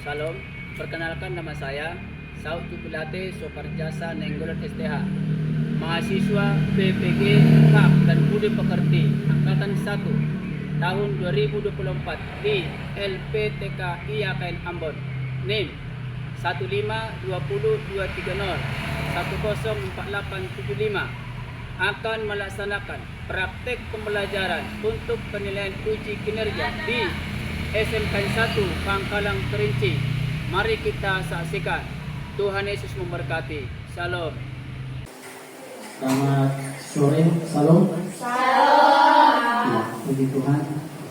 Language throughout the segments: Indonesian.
Salam, perkenalkan nama saya Saud Tupulate Soparjasa Nenggolot STH, mahasiswa PPG Hak dan Budi Pekerti Angkatan 1 tahun 2024 di LPTK IAKN Ambon. NIM 1520230104875 akan melaksanakan praktek pembelajaran untuk penilaian uji kinerja di SMK 1 Pangkalang Kerinci. Mari kita saksikan. Tuhan Yesus memberkati. Salam. Selamat sore, salam. Ya, puji Tuhan.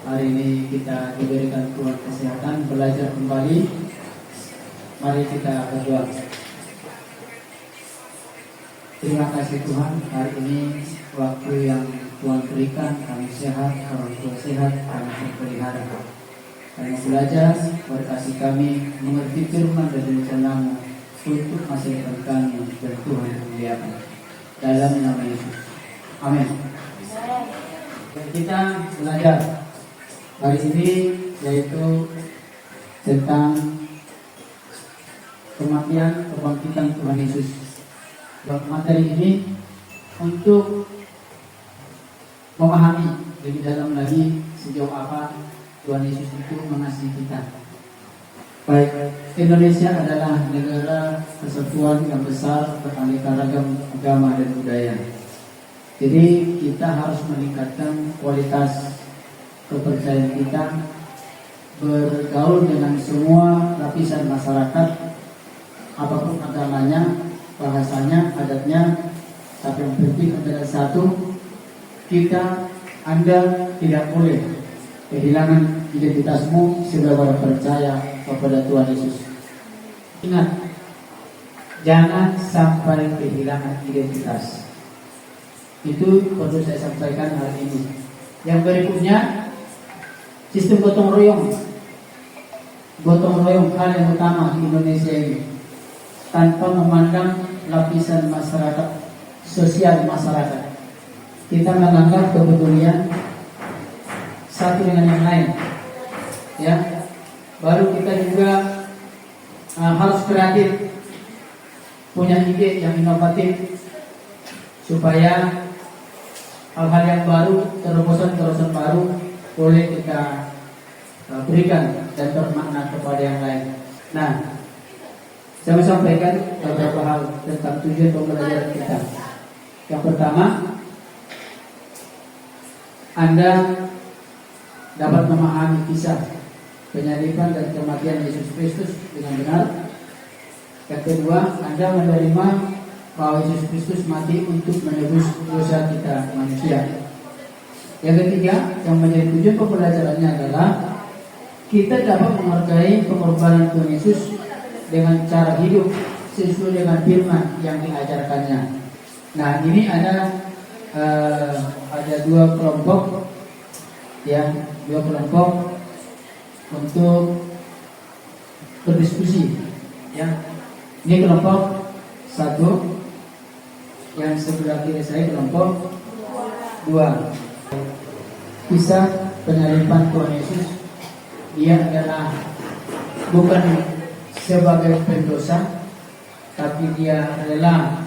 Hari ini kita diberikan Tuhan kesehatan belajar kembali. Mari kita berdoa. Terima kasih Tuhan, hari ini waktu yang Tuhan berikan, kami sehat, orang tua sehat, kami terpelihara. Kami belajar, berkasih kami mengerti firman dan rencana-Mu untuk masa depan kami dan Tuhan yang muliakan. Dalam nama Yesus. Amin. Dan kita belajar hari ini yaitu tentang kematian kebangkitan Tuhan Yesus. Materi ini untuk memahami lebih dalam lagi sejauh apa Tuhan Yesus itu mengasihi kita. Baik, Indonesia adalah negara kesatuan yang besar beraneka ragam agama dan budaya. Jadi kita harus meningkatkan kualitas kepercayaan kita, bergaul dengan semua lapisan masyarakat, apapun agamanya, bahasanya, adatnya, tapi yang penting adalah satu, Anda tidak boleh kehilangan identitasmu sebagai percaya kepada Tuhan Yesus. Ingat, jangan sampai kehilangan identitas. Itu perlu saya sampaikan hari ini. Yang berikutnya, sistem gotong royong. Gotong royong hal yang utama di Indonesia ini. Tanpa memandang lapisan masyarakat, sosial masyarakat, kita menganggap kepedulian satu dengan yang lain, ya. Baru kita juga harus kreatif, punya ide yang inovatif supaya hal-hal yang baru, terobosan-terobosan baru boleh kita berikan dan bermakna kepada yang lain. Nah, saya mau sampaikan beberapa hal tentang tujuan pembelajaran kita. Yang pertama, Anda dapat memahami kisah penyaliban dan kematian Yesus Kristus dengan benar. Yang kedua, Anda menerima bahwa Yesus Kristus mati untuk menebus dosa kita manusia. Yang ketiga, yang menjadi tujuan pembelajarannya adalah kita dapat menghargai pengorbanan Tuhan Yesus dengan cara hidup sesuai dengan firman yang diajarkannya. Nah, ini ada dua kelompok, ya, dua kelompok untuk berdiskusi, ya. Ini kelompok satu, yang sebelah kiri saya kelompok dua. Kisah penyaliban Tuhan Yesus, dia adalah bukan sebagai pendosa, tapi dia rela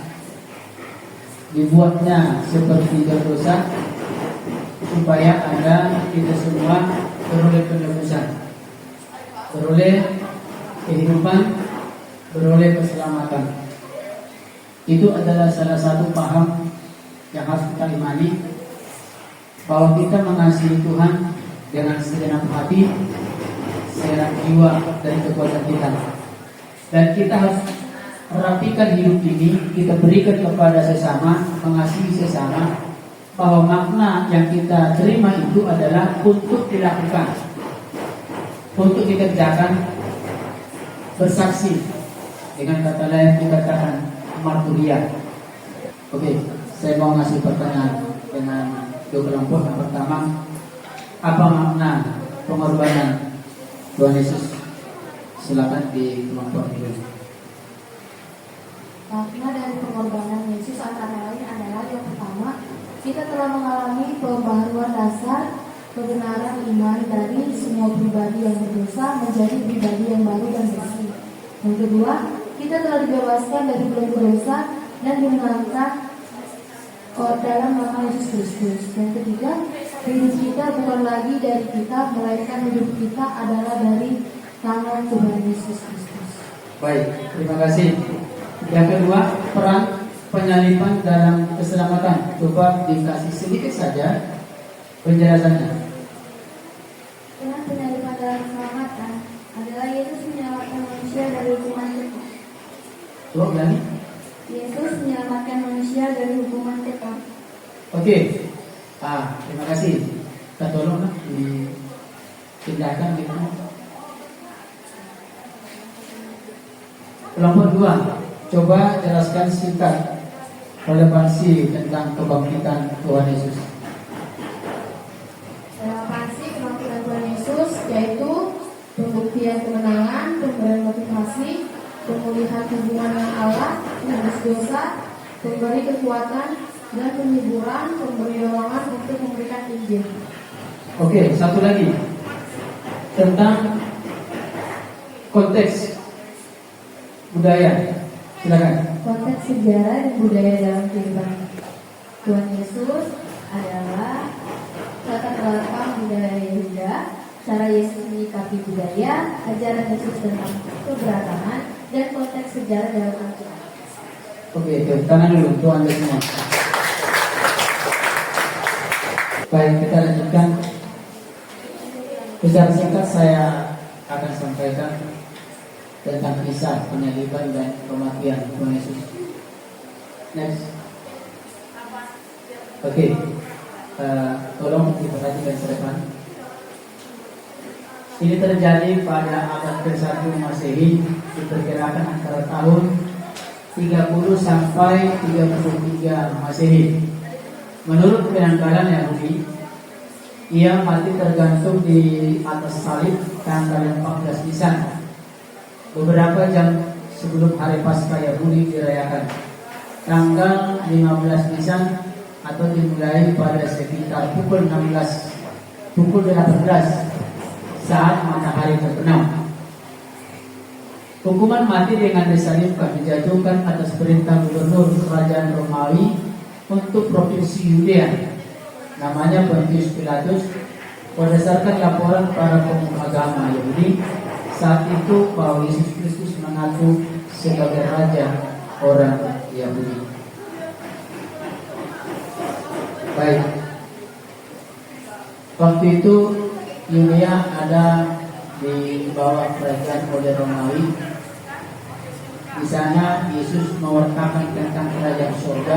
dibuatnya seperti berdosa supaya kita semua beroleh penebusan, beroleh kehidupan, beroleh keselamatan. Itu adalah salah satu paham yang harus kita imani, bahwa kita mengasihi Tuhan dengan segenap hati, segenap jiwa dari kekuatan kita. Dan kita harus rapikan hidup ini, kita berikan kepada sesama, mengasihi sesama, bahwa makna yang kita terima itu adalah untuk dilakukan, untuk dikerjakan, bersaksi. Dengan kata lain dikatakan marturia. Oke, saya mau ngasih pertanyaan dengan dua kelompok. Yang pertama, apa makna pengorbanan Tuhan Yesus? Silakan di kelompok ini. Makna dari pengorbanan Yesus antara lain adalah yang pertama, kita telah mengalami pembaharuan dasar kebenaran iman dari semua pribadi yang berdosa menjadi pribadi yang baru dan bersih. Yang kedua, kita telah dibebaskan dari belenggu dosa dan dimenangkan dalam nama Yesus Kristus. Yang ketiga, hidup kita bukan lagi dari kita, melainkan hidup kita adalah dari tangan Tuhan Yesus Kristus. Baik, terima kasih. Yang kedua, peran penyalipan dalam keselamatan. Coba dikasih sedikit saja penjelasannya. Dengan penyalipan dalam keselamatan adalah Yesus menyelamatkan manusia dari hukuman kekal. Coba ulangi. Yesus menyelamatkan manusia dari hukuman kekal. Oke. Terima kasih. Kita tolonglah dipindahkan gitu. Kelompok 2, coba jelaskan singkat relevansi tentang kebangkitan Tuhan Yesus. Relevansi kebangkitan Tuhan Yesus yaitu pembuktian kemenangan, pemberian motivasi, pemulihan hubungan dengan Allah, menebus dosa, pemberi kekuatan dan penghiburan, pemberi dorongan untuk memberikan Injil. Oke, satu lagi tentang konteks budaya. Silakan. Konteks sejarah dan budaya dalam kehidupan Tuhan Yesus adalah latar belakang budaya Yehuda, cara Yesus menyikapi budaya, ajaran Yesus tentang keberagaman, dan konteks sejarah dalam Alkitab. Oke, tepuk tangan dulu untuk Anda semua. Baik, kita lanjutkan. Secara singkat saya akan sampaikan tentang kisah penyaliban dan kematian Tuhan Yesus. Next. Oke, tolong diperhatikan ke depan. Ini terjadi pada abad ke-1 Masehi, diperkirakan antara tahun 30 sampai 33 Masehi. Menurut penanggalan Yahudi, ia mati tergantung di atas salib tanggal 14 Nisan, beberapa jam sebelum hari Paskah Yahudi dirayakan. Tanggal 15 Nisan atau dimulai pada sekitar pukul 18 saat matahari terbenam. Hukuman mati dengan disalibkan dijatuhkan atas perintah gubernur kerajaan Romawi untuk provinsi Yudea, namanya Pontius Pilatus, berdasarkan laporan para pemuka agama Yahudi saat itu bahwa Yesus Kristus mengaku sebagai raja orang Yahudi. Baik, waktu itu Yudea ada di bawah kerajaan oleh Romawi. Di sana Yesus mewartakan tentang kerajaan surga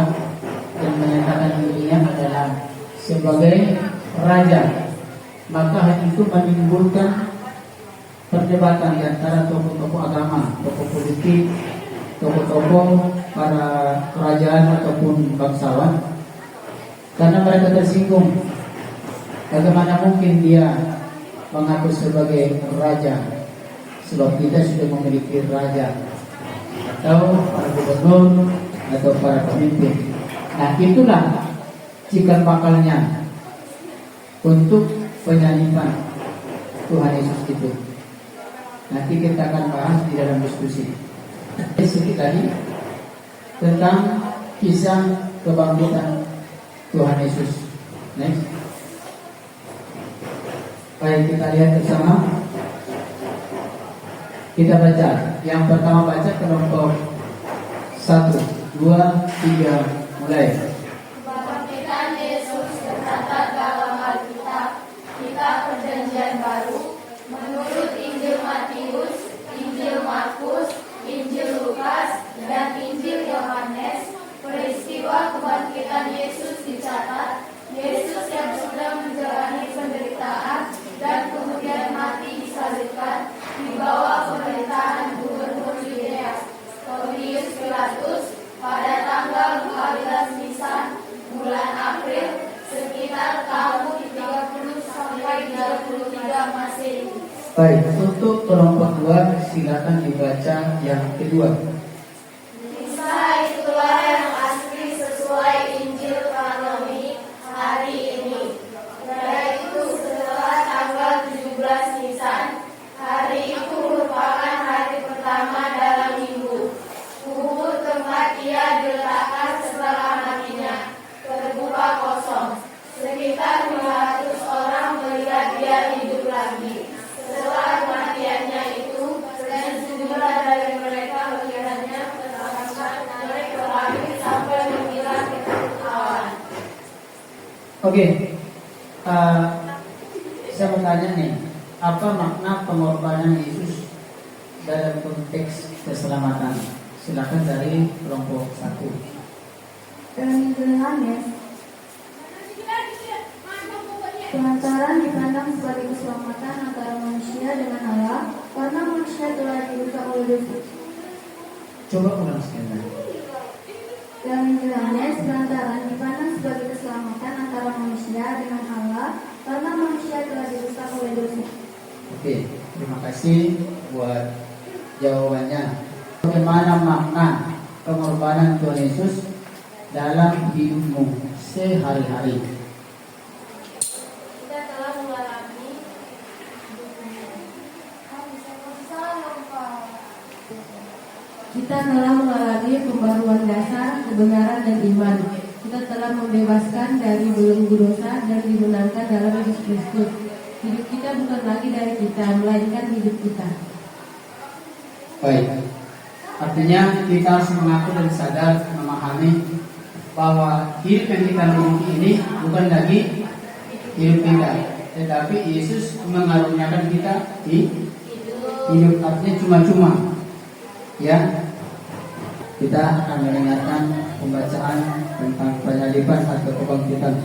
dan menyatakan dirinya adalah sebagai raja. Maka hal itu menimbulkan perdebatan di antara tokoh-tokoh agama, tokoh politik, tokoh-tokoh para kerajaan ataupun bangsawan, karena mereka tersinggung. Bagaimana mungkin dia mengaku sebagai raja, sebab kita sudah memiliki raja atau para gubernur atau para pemimpin. Nah, itulah cikal bakalnya untuk penyaliban Tuhan Yesus itu. Nanti kita akan bahas di dalam diskusi. Sedikit lagi tentang kisah kebangkitan Tuhan Yesus. Next. Baik, kita lihat bersama. Kita baca. Yang pertama baca kelompok 1, 2, 3, mulai. Kebangkitan Yesus tercatat dalam Alkitab, kitab Perjanjian Baru, menurut Injil Matius, Injil Markus, Injil Lukas, dan Injil Yohanes. Peristiwa kebangkitan Yesus dicatat. Yesus yang sudah menjalani penderitaan dan kemudian mati disalibkan di bawah pemerintahan Gubernur Yudea Pontius Pilatus pada tanggal 14 Nisan bulan April sekitar tahun 30 sampai 33 Masehi. Baik, untuk kelompok 2 silakan dibaca yang kedua. Kisah itulah yang asli sesuai Injil kanonik hari ini, yaitu Oke, saya mau tanya nih, apa makna pengorbanan Yesus dalam konteks keselamatan? Silakan dari kelompok 1. Dalam Yohanes, pengantaran dipandang sebagai keselamatan antara manusia dengan Allah karena manusia telah dirusak oleh dosa. Coba ulang sekali lagi. Dalam Yohanes, pengantaran dipandang sebagai keselamatan antara manusia dengan Allah karena manusia telah dirusak oleh dosa. Oke, terima kasih buat jawabannya. Bagaimana makna pengorbanan Tuhan Yesus dalam hidupmu sehari-hari? Kita telah mengalami Kita telah mengalami pembaruan dasar, kebenaran dan iman. Kita telah membebaskan dari belenggu dosa dan dibenarkan dalam Yesus Kristus. Hidup kita bukan lagi dari kita, melainkan hidup kita. Baik, artinya kita harus mengaku dan sadar memahami bahwa hidup yang kita miliki ini bukan lagi hidup kita, tetapi Yesus mengaruniakan kita di hidup, artinya cuma-cuma. Ya, kita akan mendengarkan pembacaan tentang penyaliban atau kebangkitan.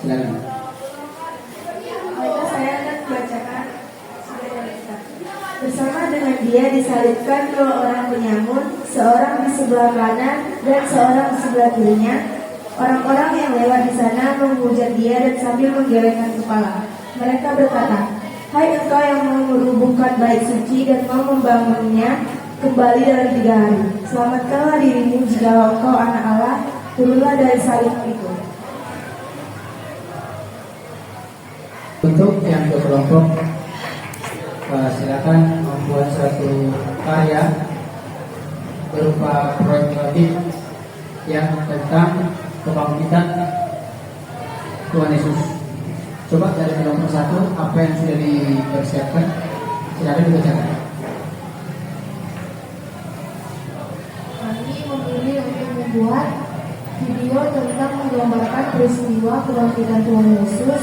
Silakan. Maka saya akan bacakan bersama dengan dia disalibkan 2 orang penyamun, seorang di sebelah kanan dan seorang di sebelah kirinya. Orang-orang yang lewat di sana menghujat dia dan sambil menggelengkan kepala. Mereka berkata, "Hai engkau yang mau merubuhkan bait suci dan mau membangunnya kembali dalam 3 hari. Selamatkanlah dirimu jika engkau anak Allah, turunlah dari salib itu." Untuk yang kelompok, silakan membuat suatu karya berupa proyek kreatif yang tentang kebangkitan Tuhan Yesus. Coba dari kelompok 1, apa yang sudah dipersiapkan, silakan dibacakan. Kami memilih untuk membuat video tentang menggambarkan peristiwa kebangkitan Tuhan Yesus.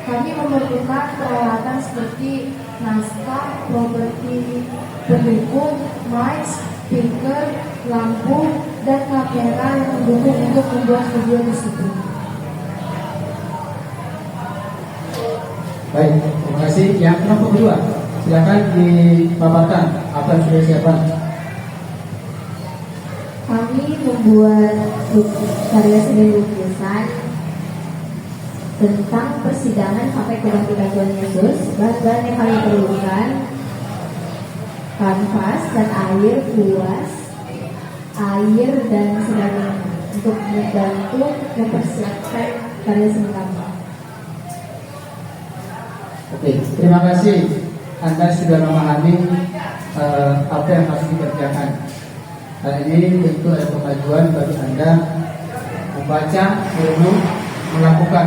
Kami memerlukan peralatan seperti naskah, properti pendukung, mic, speaker, lampu, dan kamera yang mendukung untuk membuat video tersebut. Baik, terima kasih. Yang kelompok 2, silakan dipaparkan apa yang sudah disiapkan. Kami membuat karya seni lukisan tentang persidangan sampai kebangkitan Tuhan Yesus. Bahan-bahan yang kami perlukan kanvas dan air, kuas, air dan sebagainya untuk membantu mempersiapkan karya seni kami. Oke, terima kasih. Anda sudah memahami apa yang harus dikerjakan. Hal ini tentu ada kemajuan bagi Anda membaca, merenung, melakukan,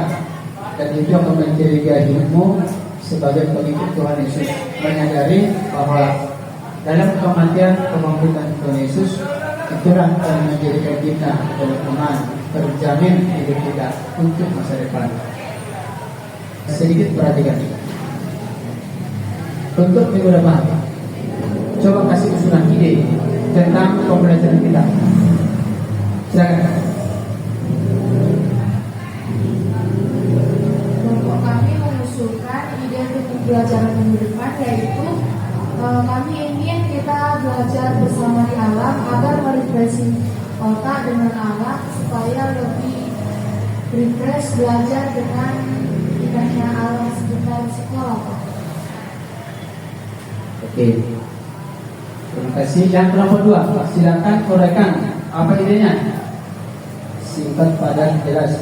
dan itu akan menjadi gaya hidupmu sebagai pengikut Tuhan Yesus. Menyadari bahwa dalam kematian kebangkitan Tuhan Yesus itulah akan menjadikan kita dalam iman terjamin hidup kita untuk masa depan. Sedikit perhatikan. Untuk minggu depan, coba kasih usulan ide tentang pembelajaran kita. Silakan. Kelompok kami mengusulkan ide untuk pembelajaran minggu depan, yaitu kami ingin kita belajar bersama di alam agar merefresh otak dengan alam supaya lebih refresh belajar dengan indahnya alam sekitar sekolah. Oke. Terima kasih. Yang kelompok 2, silakan uraikan apa idenya. Singkat, padat, jelas.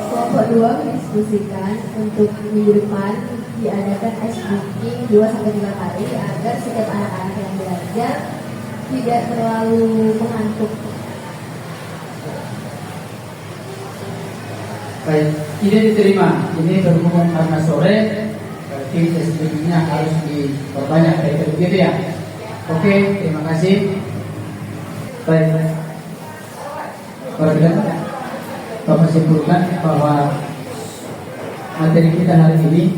Kelompok 2 mendiskusikan untuk minggu depan diadakan ice breaking 2-5 kali agar setiap anak-anak yang belajar tidak terlalu mengantuk. Baik, ide diterima. Ini berhubung karena sore, berarti ice-breakingnya harus diperbanyak. Kayak begitu ya. Oke, terima kasih. Baik. Perhatikan. Bapak simpulkan bahwa materi kita hari ini,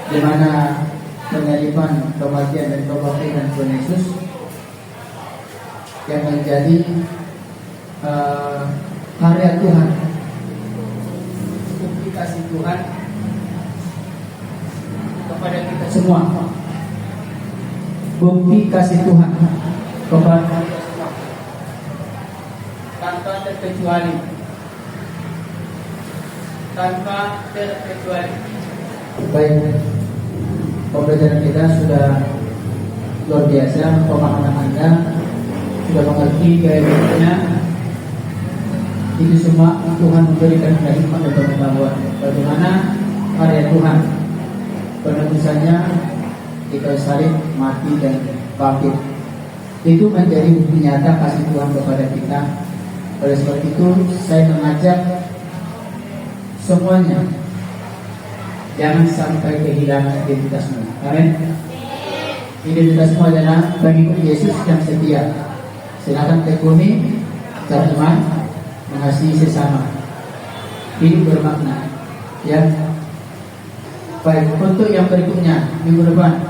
di mana penyaliban, kematian dan kebangkitan Tuhan Yesus yang menjadi karya Tuhan, bukti kasih Tuhan kepada kita semua, bukti kasih Tuhan kepada kita semua tanpa terkecuali, Baik, pembelajaran kita sudah luar biasa, pemahaman Anda sudah mengerti gaya hidupnya. Itu semua Tuhan memberikan hikmat dan pengetahuan bagaimana karya Tuhan, penebusannya di kayu salib, mati dan bangkit. Itu menjadi bukti nyata kasih Tuhan kepada kita. Oleh sebab itu saya mengajak semuanya jangan sampai kehilangan identitasmu. Amin. Identitasmu adalah pengikut Yesus yang setia. Silakan tekuni cara iman, mengasihi sesama, hidup bermakna. Ya. Baik, untuk yang berikutnya minggu depan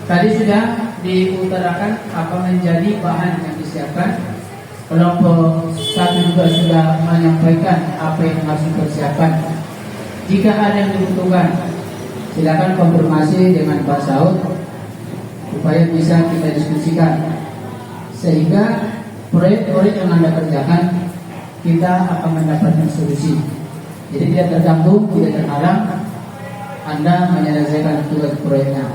tadi sudah diutarakan apa menjadi bahan yang disiapkan. Kelompok satu juga sudah menyampaikan apa yang harus dipersiapkan. Jika ada yang dibutuhkan, silakan konfirmasi dengan Pak Saud supaya bisa kita diskusikan, sehingga proyek-proyek yang Anda kerjakan kita akan mendapatkan solusi. Jadi tidak terganggu, tidak terhalang Anda menyelesaikan tugas proyeknya.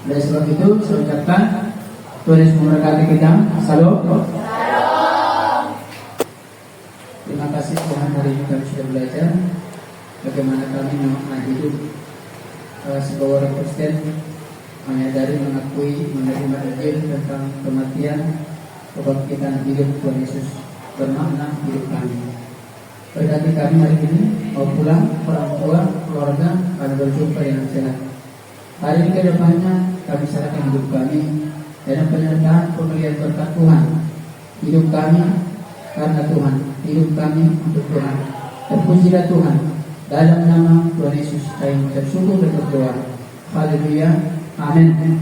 Oleh sebab itu saya ucapkan Tuhan Yesus memberkati kita. Salam. Terima kasih Tuhan, hari ini kami sudah belajar bagaimana kami memaknai hidup sebagai orang Kristen, menyadari, mengakui, menerima Injil tentang kematian, kebangkitan hidup Tuhan Yesus bermakna hidup kami. Berarti kami hari ini mau pulang, orang tua, keluarga akan berjumpa dengan sehat. Hari ini ke depannya kami serahkan hidup kami dalam penyertaan pemberian berkat Tuhan. Hidup kami karena Tuhan, hidup kami untuk Tuhan. Terpujilah Tuhan. Dalam nama Tuhan Yesus kami bersyukur dan berdoa. Haleluya. Amin.